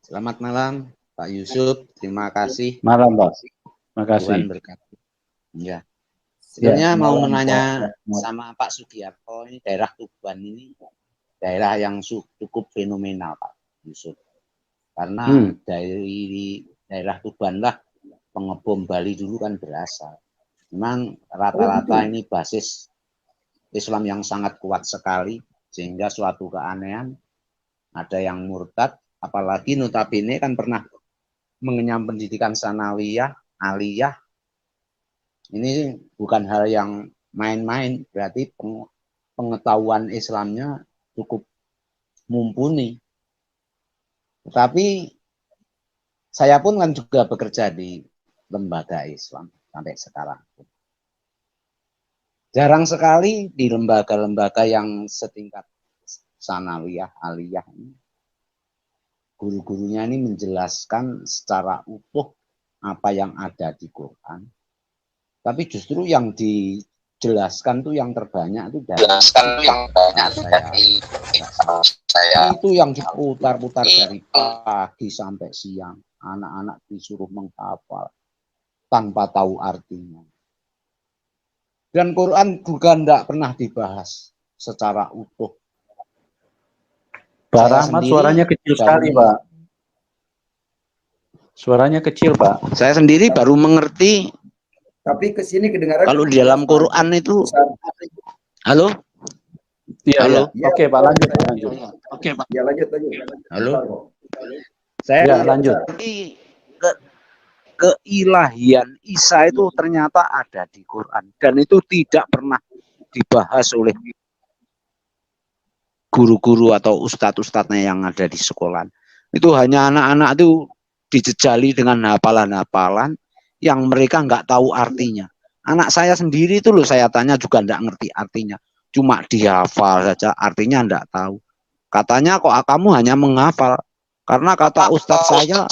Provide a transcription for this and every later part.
Selamat malam, Pak Yusuf. Terima kasih. Malam, Pak. Terima Tuhan kasih. berkati. Ya. Ya, Sebenarnya mau malam, menanya Pak. sama Pak Sugiarto, ini daerah Tuban ini daerah yang cukup fenomenal, Pak Yusuf. Karena dari daerah Tuban lah pengebom Bali dulu kan berasal. Memang rata-rata ini basis Islam yang sangat kuat sekali, sehingga suatu keanehan ada yang murtad, apalagi notabene kan pernah mengenyam pendidikan sanawiyah, aliyah. Ini bukan hal yang main-main, berarti pengetahuan Islamnya cukup mumpuni. Tetapi saya pun kan juga bekerja di lembaga Islam sampai sekarang. Jarang sekali di lembaga-lembaga yang setingkat sanawiyah, aliyah ini, guru-gurunya ini menjelaskan secara utuh apa yang ada di Quran. Tapi justru yang dijelaskan tuh yang terbanyak itu dari saya. Itu yang diputar-putar dari pagi sampai siang. Anak-anak disuruh menghafal tanpa tahu artinya. Dan Quran juga tidak pernah dibahas secara utuh. Pak Rahmat, suaranya kecil sekali, Pak. Suaranya kecil, Pak. Saya sendiri baru mengerti. Tapi ke sini kedengaran. Kalau di dalam Quran itu, halo? Iya, halo. Ya. Oke, Pak, lanjut. Oke, Pak. Ya, lanjut. Halo. Saya lanjut. Keilahian Isa itu ternyata ada di Quran dan itu tidak pernah dibahas oleh guru-guru atau ustadz-ustadznya yang ada di sekolah. Itu hanya anak-anak itu dijejali dengan hafalan-hafalan yang mereka nggak tahu artinya. Anak saya sendiri itu loh, saya tanya juga nggak ngerti artinya, cuma dihafal saja, artinya nggak tahu. Katanya kok kamu hanya menghafal. Karena kata ustadz saya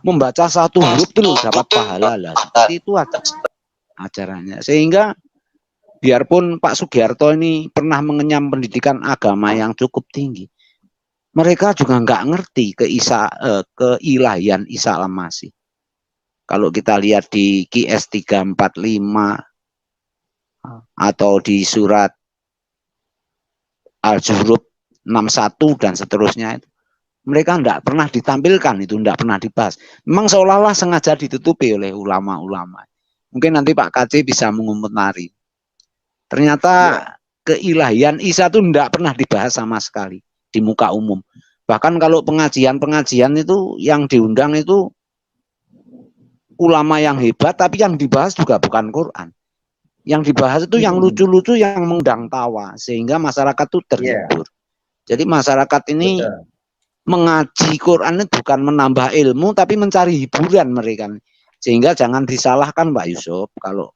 membaca satu huruf itu dapat pahala lah. Seperti itu ajarannya. Sehingga biarpun Pak Sugiarto ini pernah mengenyam pendidikan agama yang cukup tinggi, mereka juga nggak ngerti keilahian Isa al-Masih. Kalau kita lihat di QS 345 atau di surat Al-Zukhruf 61 dan seterusnya itu, mereka tidak pernah ditampilkan, itu tidak pernah dibahas. Memang seolah-olah sengaja ditutupi oleh ulama-ulama. Mungkin nanti Pak KC bisa mengomentari. Ternyata keilahian Isa itu tidak pernah dibahas sama sekali di muka umum. Bahkan kalau pengajian-pengajian itu yang diundang itu ulama yang hebat, tapi yang dibahas juga bukan Quran. Yang dibahas itu yang lucu-lucu, yang mengundang tawa, sehingga masyarakat itu terhibur. Jadi masyarakat ini mengaji Quran itu bukan menambah ilmu, tapi mencari hiburan mereka. Sehingga jangan disalahkan Pak Yusuf kalau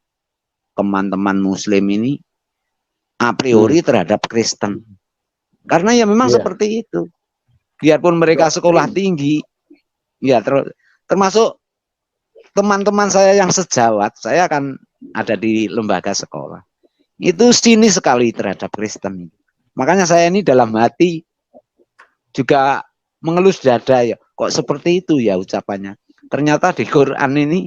teman-teman Muslim ini a priori terhadap Kristen. Karena ya memang seperti itu. Biarpun mereka sekolah tinggi, ya termasuk teman-teman saya yang sejawat, saya akan ada di lembaga sekolah. Itu sinis sekali terhadap Kristen. Makanya saya ini dalam hati juga mengelus dada, ya kok seperti itu ya ucapannya. Ternyata di Quran ini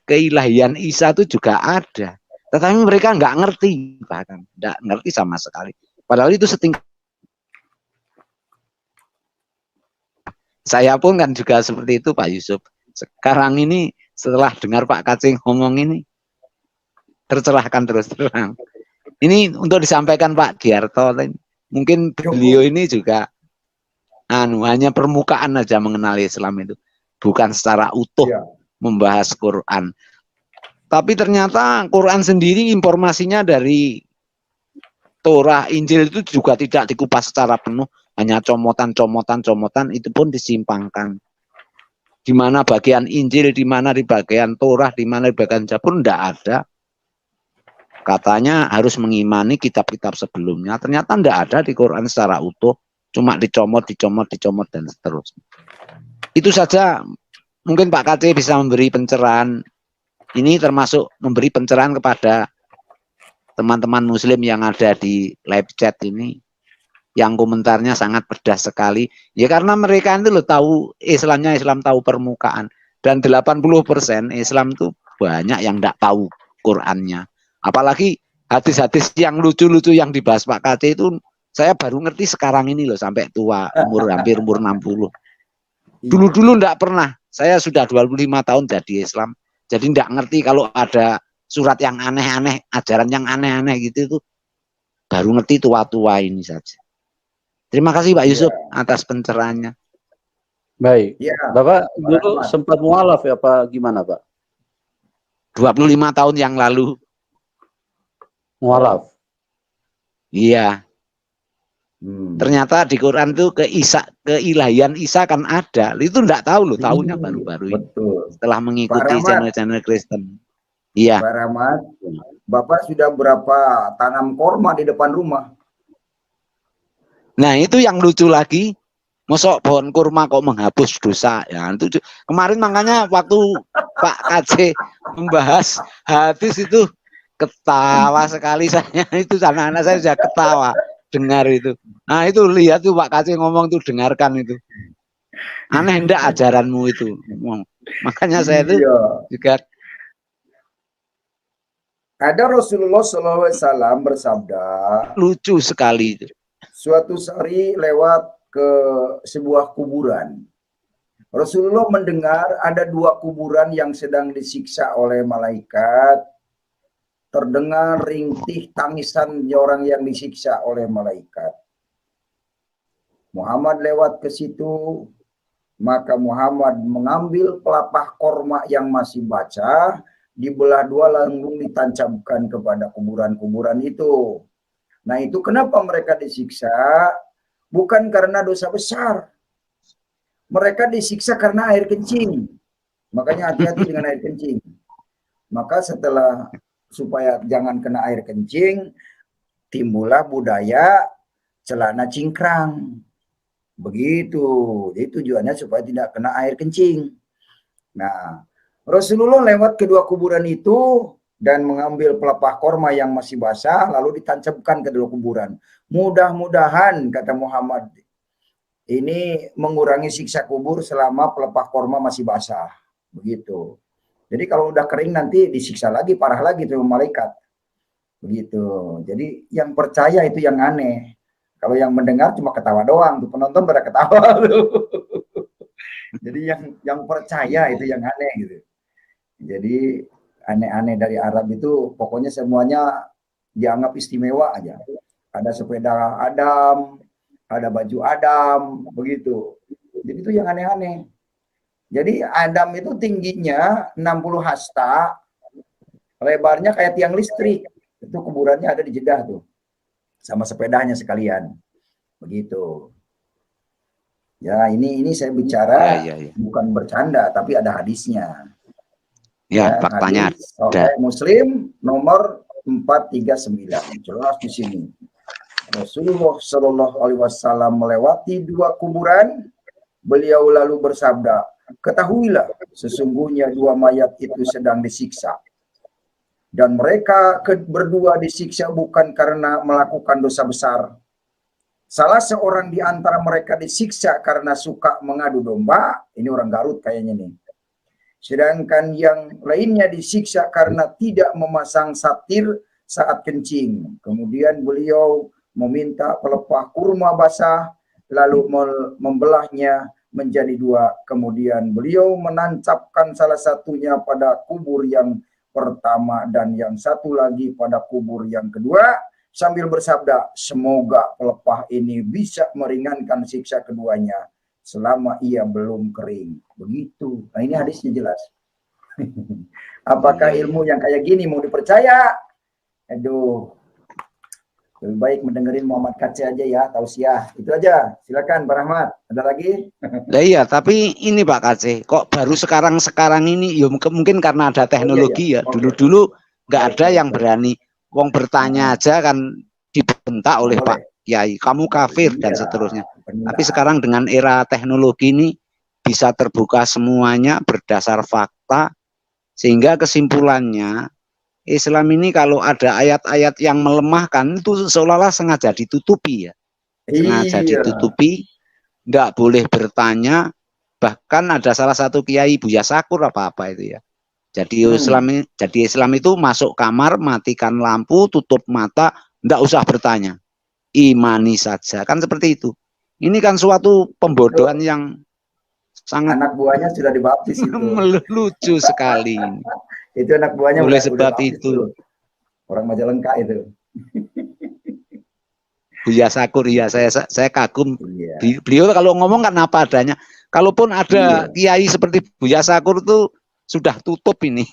keilahian Isa itu juga ada, tetapi mereka nggak ngerti, bahkan nggak ngerti sama sekali. Padahal itu setingkat. Saya pun kan juga seperti itu Pak Yusuf. Sekarang ini setelah dengar Pak Kacing ngomong ini, tercerahkan terus terang. Ini untuk disampaikan Pak Giarto, mungkin beliau ini juga hanya permukaan aja mengenal Islam itu, bukan secara utuh membahas Quran. Tapi ternyata Quran sendiri informasinya dari Torah, Injil itu juga tidak dikupas secara penuh, hanya comotan, itu pun disimpangkan. Di mana bagian Injil, di mana di bagian Torah, di mana di bagian Zabur, tidak ada. Katanya harus mengimani kitab-kitab sebelumnya, ternyata tidak ada di Quran secara utuh. Cuma dicomot dan seterusnya. Itu saja mungkin Pak KC bisa memberi pencerahan. Ini termasuk memberi pencerahan kepada teman-teman Muslim yang ada di live chat ini. yang komentarnya sangat pedas sekali. Ya karena mereka itu loh tahu Islamnya, Islam tahu permukaan. Dan 80% Islam itu banyak yang tidak tahu Qurannya. Apalagi hadis-hadis yang lucu-lucu yang dibahas Pak KC itu saya baru ngerti sekarang ini loh, sampai tua, hampir umur 60. Dulu-dulu enggak pernah. Saya sudah 25 tahun jadi Islam. Jadi enggak ngerti kalau ada surat yang aneh-aneh, ajaran yang aneh-aneh gitu itu baru ngerti tua-tua ini saja. Terima kasih Pak Yusuf atas pencerahannya. Baik. Ya, Bapak dulu sempat mualaf ya Pak, gimana Pak? 25 tahun yang lalu. Mualaf. Iya. Ternyata di Quran itu keilahian Isa kan ada. Itu enggak tahu loh, tahunya baru-baru ini. Betul. Setelah mengikuti channel-channel Kristen. Iya. Pak Rahmat, Bapak sudah berapa tanam korma di depan rumah? Nah, itu yang lucu lagi. Mosok pohon kurma kok menghapus dosa ya. Itu kemarin makanya waktu Pak KC membahas hadis itu ketawa sekali saya. Itu anak-anak saya sudah ketawa dengar itu. Nah, itu lihat tuh Pak KC ngomong tuh, dengarkan itu. Aneh enggak ajaranmu itu. Makanya saya itu juga ada Rasulullah SAW bersabda, lucu sekali itu. Suatu hari lewat ke sebuah kuburan. Rasulullah mendengar ada 2 kuburan yang sedang disiksa oleh malaikat. Terdengar rintih tangisan orang yang disiksa oleh malaikat. Muhammad lewat ke situ, maka Muhammad mengambil pelapah korma yang masih basah, dibelah 2 langsung ditancapkan kepada kuburan-kuburan itu. Nah, itu kenapa mereka disiksa? Bukan karena dosa besar. Mereka disiksa karena air kencing. Makanya hati-hati dengan air kencing. Maka setelah supaya jangan kena air kencing, timbullah budaya celana cingkrang. Begitu. Jadi tujuannya supaya tidak kena air kencing. Nah, Rasulullah lewat kedua kuburan itu dan mengambil pelepah korma yang masih basah lalu ditancapkan ke dalam kuburan. Mudah-mudahan, kata Muhammad, ini mengurangi siksa kubur selama pelepah korma masih basah. Begitu. Jadi kalau udah kering nanti disiksa lagi, parah lagi tuh malaikat. Begitu. Jadi yang percaya itu yang aneh. Kalau yang mendengar cuma ketawa doang, tuh penonton pada ketawa tuh. Jadi yang percaya itu yang aneh gitu. Jadi aneh-aneh dari Arab itu pokoknya semuanya dianggap istimewa aja. Ada sepeda Adam, ada baju Adam, begitu. Jadi itu yang aneh-aneh. Jadi Adam itu tingginya 60 hasta, lebarnya kayak tiang listrik. Itu kuburannya ada di Jeddah tuh. Sama sepedanya sekalian. Begitu. Ya, ini saya bicara bukan bercanda, tapi ada hadisnya. Ya, faktanya ada. Muslim nomor 439. Jelas di sini. Rasulullah Shallallahu Alaihi Wasallam melewati 2 kuburan. Beliau lalu bersabda, ketahuilah sesungguhnya 2 mayat itu sedang disiksa. Dan mereka berdua disiksa bukan karena melakukan dosa besar. Salah seorang di antara mereka disiksa karena suka mengadu domba. Ini orang Garut kayaknya nih. Sedangkan yang lainnya disiksa karena tidak memasang satir saat kencing. Kemudian beliau meminta pelepah kurma basah, lalu membelahnya menjadi 2. Kemudian beliau menancapkan salah satunya pada kubur yang pertama dan yang satu lagi pada kubur yang kedua, sambil bersabda, semoga pelepah ini bisa meringankan siksa keduanya selama ia belum kering. Begitu. Nah, ini hadisnya jelas. Apakah ilmu yang kayak gini mau dipercaya? Aduh. Lebih baik mendengarin Muhammad KC aja ya, tausiah. Itu aja. Silakan Pak Rahmat. Ada lagi? Nah, iya, tapi ini Pak KC, kok baru sekarang ini ya mungkin karena ada teknologi ya. Dulu-dulu nggak ada yang berani. Wong bertanya aja kan dibentak oleh Pak Kiai, kamu kafir dan seterusnya. Tapi sekarang dengan era teknologi ini bisa terbuka semuanya berdasar fakta, sehingga kesimpulannya Islam ini kalau ada ayat-ayat yang melemahkan itu seolah-olah sengaja ditutupi ya. sengaja ditutupi, tidak boleh bertanya. Bahkan ada salah satu kiai Buya Sakur apa itu ya. Jadi Islam itu masuk kamar, matikan lampu, tutup mata, tidak usah bertanya, imani saja, kan seperti itu. Ini kan suatu pembodohan yang sangat anak buahnya sudah dibaptis itu. Lucu sekali. Itu anak buahnya oleh udah sebab baptis itu tuh. Orang Majalengka itu. Buya Sakur, ya saya kagum. Iya. Beliau kalau ngomong kan apa adanya. Kalaupun ada kiai seperti Buya Sakur itu sudah tutup ini.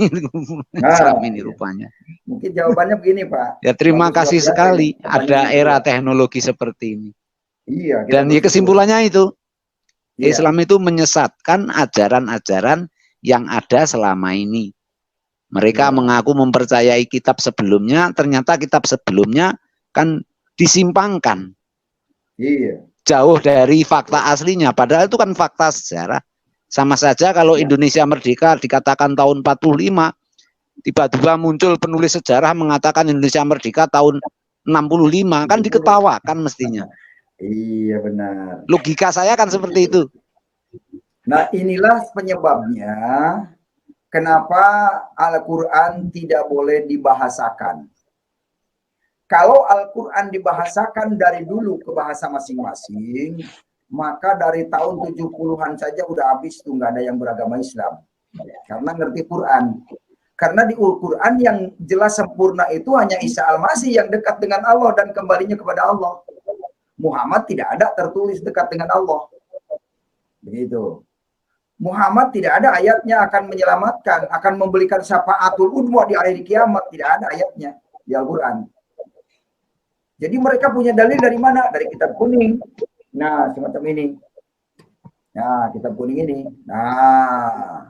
Islam ini rupanya. Mungkin jawabannya begini, Pak. Ya terima kasih sekali ada era teknologi seperti ini. Iya. Dan ya kesimpulannya itu, Islam itu menyesatkan ajaran-ajaran yang ada selama ini. Mereka mengaku mempercayai kitab sebelumnya, ternyata kitab sebelumnya kan disimpangkan. Iya. Jauh dari fakta aslinya, padahal itu kan fakta sejarah. Sama saja kalau Indonesia merdeka dikatakan tahun 45, tiba-tiba muncul penulis sejarah mengatakan Indonesia merdeka tahun 65, kan diketawakan mestinya. Iya, benar. Logika saya kan seperti itu. Nah, inilah penyebabnya kenapa Al-Quran tidak boleh dibahasakan. Kalau Al-Quran dibahasakan dari dulu ke bahasa masing-masing, maka dari tahun 70-an saja udah habis tuh, nggak ada yang beragama Islam. Karena ngerti Quran. Karena di Al-Quran yang jelas sempurna itu hanya Isa Al-Masih yang dekat dengan Allah dan kembalinya kepada Allah. Muhammad tidak ada tertulis dekat dengan Allah. Begitu. Muhammad tidak ada ayatnya akan menyelamatkan, akan memberikan syafaatul udhma di akhir kiamat. Tidak ada ayatnya di Al-Quran. Jadi mereka punya dalil dari mana? Dari kitab kuning. Nah, semacam ini. Nah, kitab kuning ini. Nah,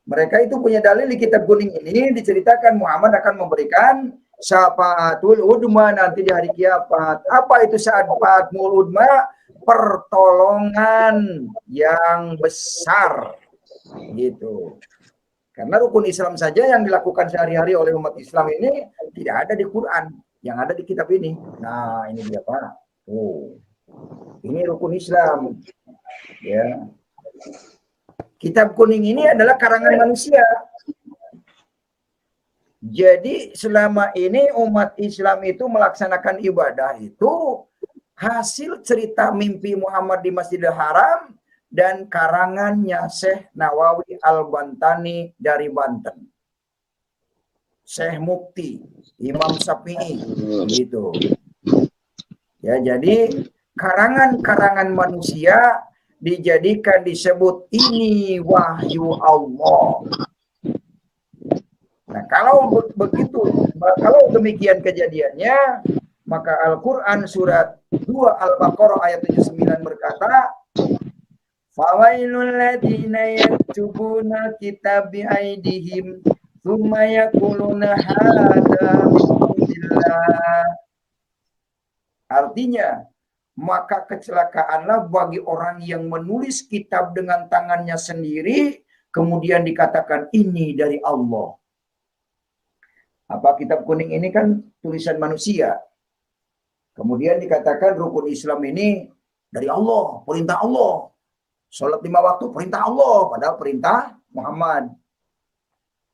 mereka itu punya dalil di kitab kuning ini, diceritakan Muhammad akan memberikan syafaatul udhma nanti di hari kiamat. Apa itu syafaatul udhma? Pertolongan yang besar. Gitu. Karena rukun Islam saja yang dilakukan sehari-hari oleh umat Islam ini tidak ada di Quran. Yang ada di kitab ini. Nah, ini dia, Pak. Oh, ini rukun Islam. Ya. Kitab kuning ini adalah karangan manusia. Jadi selama ini umat Islam itu melaksanakan ibadah itu hasil cerita mimpi Muhammad di Masjidil Haram dan karangannya Syekh Nawawi Al-Bantani dari Banten. Syekh Mukti, Imam Syafi'i, gitu. Ya, jadi karangan-karangan manusia dijadikan disebut ini wahyu Allah. Nah, kalau begitu, kalau demikian kejadiannya, maka Al-Quran surat 2 Al-Baqarah ayat 79 berkata, Fawailul ladina yaktubuna kitab bi'aidihim thumma yaquluna hadza min indillah. Artinya, maka kecelakaanlah bagi orang yang menulis kitab dengan tangannya sendiri, kemudian dikatakan ini dari Allah. Apa kitab kuning ini kan tulisan manusia. Kemudian dikatakan rukun Islam ini dari Allah, perintah Allah. Sholat 5 waktu, perintah Allah, padahal perintah Muhammad.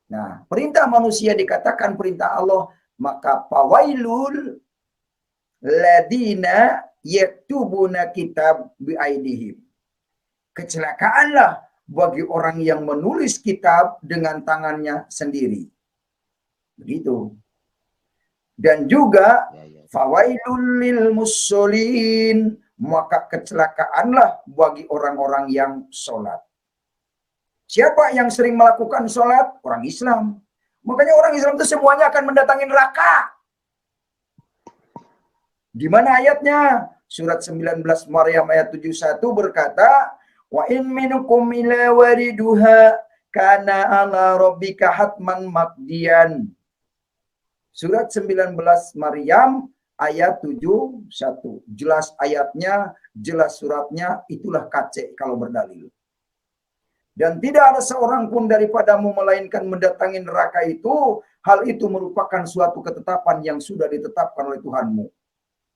Nah, perintah manusia dikatakan perintah Allah, maka fawailul ladina yaktubuna kitab biaidihim. Kecelakaanlah bagi orang yang menulis kitab dengan tangannya sendiri. Begitu. Dan juga fawailul lil mussolin, maka kecelakaanlah bagi orang-orang yang sholat. Siapa yang sering melakukan sholat? Orang Islam. Makanya orang Islam itu semuanya akan mendatangi neraka. Di mana ayatnya? Surat 19 Maryam ayat 71 berkata, wa in minkum ila wariduha kana ala rabbika hatman maqdiyan. Surat 19 Maryam ayat 71. Jelas ayatnya, jelas suratnya, itulah kacek kalau berdalil. Dan tidak ada seorang pun daripadamu melainkan mendatangi neraka itu, hal itu merupakan suatu ketetapan yang sudah ditetapkan oleh Tuhanmu.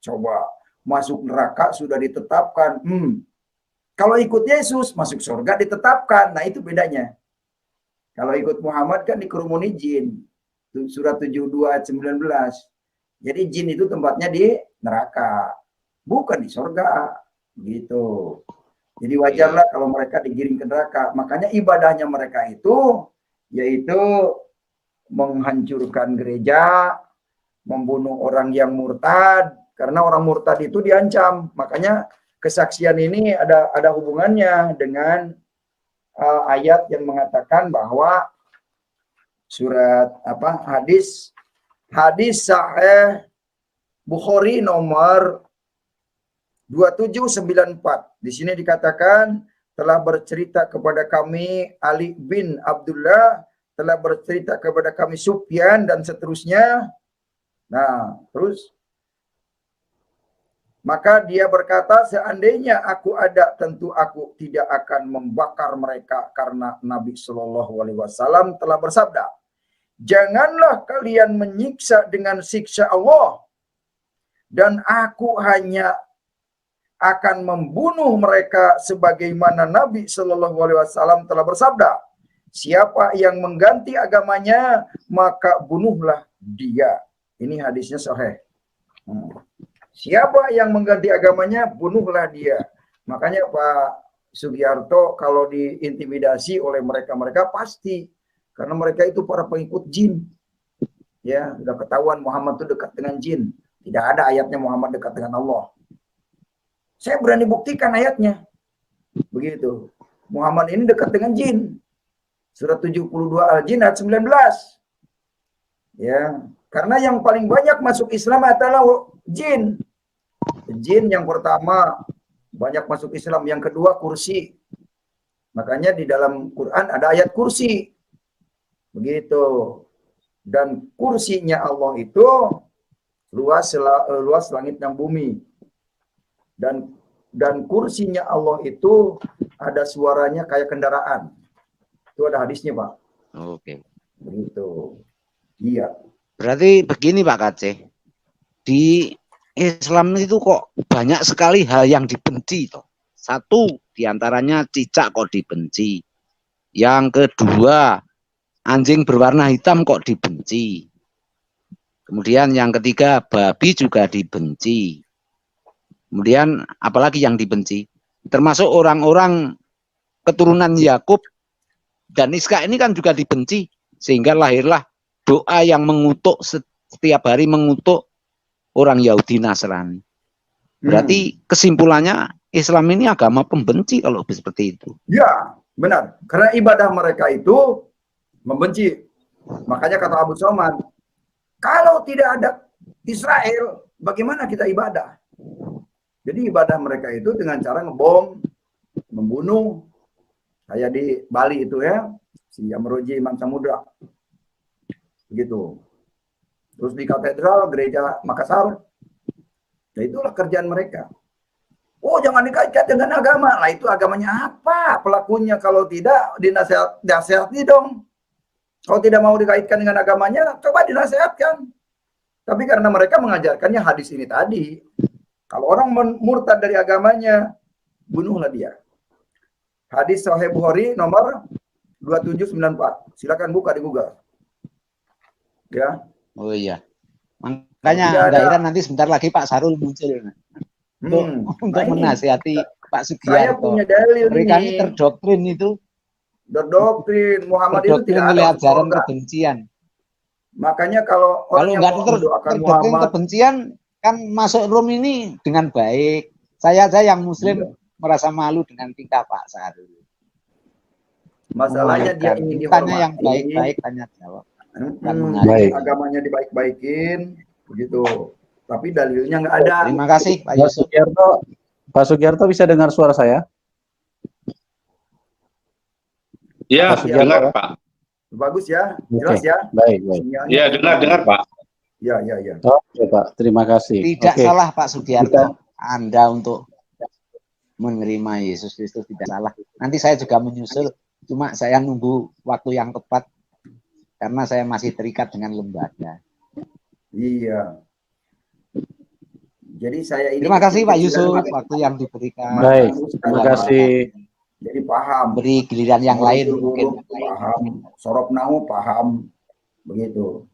Coba, masuk neraka sudah ditetapkan. Kalau ikut Yesus masuk surga ditetapkan. Nah itu bedanya. Kalau ikut Muhammad kan dikerumuni jin. Surat 72 ayat 19. Jadi jin itu tempatnya di neraka, bukan di surga. Gitu. Jadi wajarlah kalau mereka digiring ke neraka. Makanya ibadahnya mereka itu yaitu menghancurkan gereja, membunuh orang yang murtad, karena orang murtad itu diancam. Makanya kesaksian ini ada hubungannya dengan ayat yang mengatakan bahwa surat hadis sahih Bukhari nomor 2794. Di sini dikatakan telah bercerita kepada kami Ali bin Abdullah, telah bercerita kepada kami Sufyan dan seterusnya. Nah, terus maka dia berkata, seandainya aku ada, tentu aku tidak akan membakar mereka, karena Nabi Shallallahu Alaihi Wasallam telah bersabda, janganlah kalian menyiksa dengan siksa Allah, dan aku hanya akan membunuh mereka sebagaimana Nabi Shallallahu Alaihi Wasallam telah bersabda, siapa yang mengganti agamanya maka bunuhlah dia. Ini hadisnya sahih. Siapa yang mengganti agamanya, bunuhlah dia. Makanya Pak Sugiarto kalau diintimidasi oleh mereka pasti. Karena mereka itu para pengikut jin. Ya, sudah ketahuan Muhammad itu dekat dengan jin. Tidak ada ayatnya Muhammad dekat dengan Allah. Saya berani buktikan ayatnya. Begitu. Muhammad ini dekat dengan jin. Surat 72 Al-Jin ayat 19. Ya, karena yang paling banyak masuk Islam adalah jin. Jin yang pertama banyak masuk Islam, yang kedua kursi. Makanya di dalam Quran ada ayat kursi. Begitu. Dan kursinya Allah itu luas langit dan bumi. Dan kursinya Allah itu ada suaranya kayak kendaraan. Itu ada hadisnya, Pak. Oke. Begitu. Iya. Berarti begini Pak Kaceh, di Islam itu kok banyak sekali hal yang dibenci toh. Satu diantaranya cicak kok dibenci. Yang kedua, anjing berwarna hitam kok dibenci. Kemudian yang ketiga, babi juga dibenci. Kemudian apalagi yang dibenci? Termasuk orang-orang keturunan Yakub dan Iska ini kan juga dibenci. Sehingga lahirlah doa yang mengutuk, setiap hari mengutuk orang Yahudi Nasrani. Berarti kesimpulannya Islam ini agama pembenci kalau seperti itu. Ya, benar. Karena ibadah mereka itu membenci. Makanya kata Abu Somad, kalau tidak ada Israel, bagaimana kita ibadah? Jadi ibadah mereka itu dengan cara ngebom, membunuh. Kayak di Bali itu ya, si Amroji Imam Samudra. Begitu. Terus di katedral gereja Makassar. Ya itulah kerjaan mereka. Oh, jangan dikaitkan dengan agama. Lah itu agamanya apa? Pelakunya kalau tidak dinasehati dong. Kalau tidak mau dikaitkan dengan agamanya, coba dinasehatkan. Tapi karena mereka mengajarkannya hadis ini tadi. Kalau orang murtad dari agamanya, bunuhlah dia. Hadis Sahih Bukhari nomor 2794. Silakan buka di Google. Ya. Oh iya. Makanya Mbak Ira nanti sebentar lagi Pak Sarul muncul untuk menasihati Pak Sugiarto. Saya punya dalil mereka ini terdoktrin itu. Terdoktrin Muhammad itu tidak oleh ada ajaran kebencian. Makanya kalau orang yang mendoakan Muhammad kebencian kan masuk room ini dengan baik. Saya yang Muslim merasa malu dengan tingkah Pak Sarul. Masalahnya dia ingin dihormati. Yang baik-baik tanya jawab. Agamanya dibaik-baikin, begitu. Tapi dalilnya nggak ada. Terima kasih Pak Yusuf. Pak Sugiarto bisa dengar suara saya? Ya, dengar Pak. Bagus ya, jelas ya. Baik. Ya, dengar Pak. Ya. Oke Pak, terima kasih. Tidak salah Pak Sugiarto, Anda untuk menerima Yesus Kristus tidak salah. Nanti saya juga menyusul, cuma saya nunggu waktu yang tepat karena saya masih terikat dengan lembaga. Iya. Jadi saya ini Terima kasih Pak kecil-kecilan Yusuf waktu yang diberikan. Baik, terima kasih. Jadi paham. Beri giliran yang lain Nurul mungkin. paham. Sorop Nahu paham. Begitu.